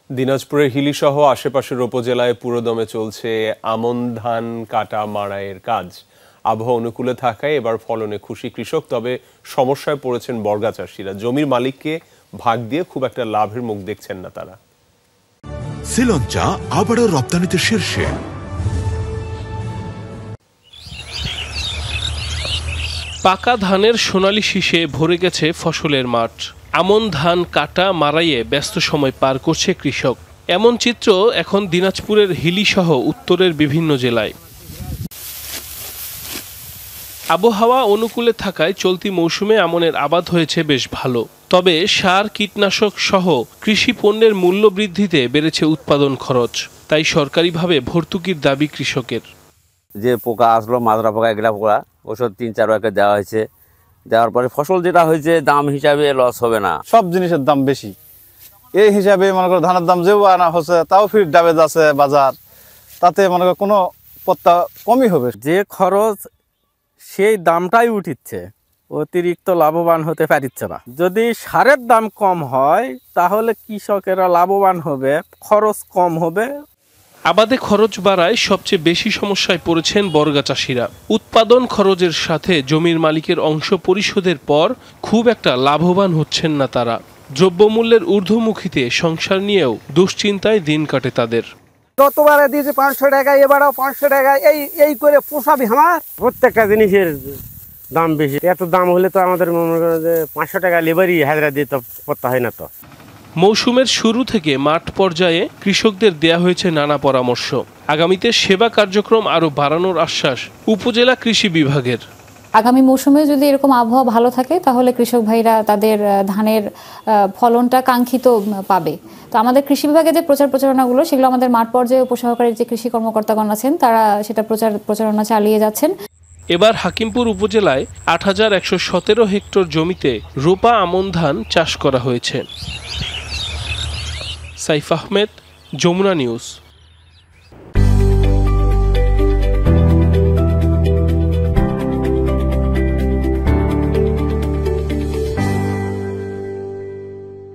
দিনাজপুরের হিলিসহ আশেপাশের উপজেলায় পুরোদমে চলছে আমন ধান কাটা মাড়াইয়ের কাজ। আবহাওয়া অনুকূলে থাকায় এবার ফলনে খুশি কৃষক, তবে সমস্যায় পড়েছেন বর্গা চাষিরা। জমির মালিককে ভাগ দিয়ে খুব একটা লাভের মুখ দেখছেন না তারা। শ্রীলঙ্কা আবারও রপ্তানিতে শীর্ষে। পাকা ধানের সোনালি শীষে ভরে গেছে ফসলের মাঠ। আমন ধান কাটা মাড়াইয়ে ব্যস্ত সময় পার করছে কৃষক। এমন চিত্র এখন দিনাজপুরের হিলিসহ উত্তরের বিভিন্ন জেলায়। আবহাওয়া অনুকূলে থাকায় চলতি মৌসুমে আমনের আবাদ হয়েছে বেশ ভালো। তবে সার, কীটনাশক সহ কৃষি পণ্যের মূল্য বৃদ্ধিতে বেড়েছে উৎপাদন খরচ। তাই সরকারিভাবে ভর্তুকির দাবি কৃষকের। যে পোকা আসলো, মাজরা পোকা, এগুলা পোকা, ওষুধ 3-4 টাকা দেওয়া হয়েছে। দেওয়ার পরে ফসল যেটা হয়েছে দাম হিসাবে লস হবে না। সব জিনিসের দাম বেশি, এই হিসাবে মনে করো ধানের দাম যেও আনা হচ্ছে তাও ফির ডাবে যাচ্ছে বাজার, তাতে মনে করো কোনো পত্তা কমই হবে। যে খরচ সেই দামটাই উঠিচ্ছে, অতিরিক্ত লাভবান হতে পারছে না। যদি সারের দাম কম হয় তাহলে কৃষকেরা লাভবান হবে, খরচ কম হবে। আবাদে খরচ বাড়ায় সবচেয়ে বেশি সমস্যায় পড়েছেন বর্গা চাষিরা। উৎপাদন খরচের সাথে জমির মালিকের অংশ পরিশোধের পর খুব একটা লাভবান হচ্ছেন না তারা। দ্রব্যমূল্যের ঊর্ধ্বমুখীতে সংসার নিয়েও দুশ্চিন্তায় দিন কাটে তাদের। গতবারে দিয়েছে 500 টাকা, এবারও 500 টাকা, এই করে পোষাবে আমার। প্রত্যেকটা জিনিসের দাম বেশি। এত দাম হলে তো আমাদের মনে করেন যে 500 টাকা লেবারই হাজিরা দিয়ে তো করতে হয় না। তো মৌসুমের শুরু থেকে মাঠ পর্যায়ে কৃষকদের দেয়া হয়েছে নানা পরামর্শ। আগামীতে সেবা কার্যক্রম আরও বাড়ানোর আশ্বাস উপজেলা কৃষি বিভাগের। আগামী মৌসুমে যদি এরকম আবহাওয়া ভালো থাকে তাহলে কৃষক ভাইরা তাদের ধানের ফলনটা কাঙ্ক্ষিত পাবে। তো আমাদের কৃষি বিভাগে যে প্রচারণাগুলো সেগুলো আমাদের মাঠ পর্যায়ে উপসহকারী যে কৃষি কর্মকর্তাগণ আছেন তারা সেটা প্রচারণা চালিয়ে যাচ্ছেন। এবার হাকিমপুর উপজেলায় ৮১১৭ হেক্টর জমিতে রোপা আমন ধান চাষ করা হয়েছে। সাইফ আহমেদ, যমুনা নিউজ।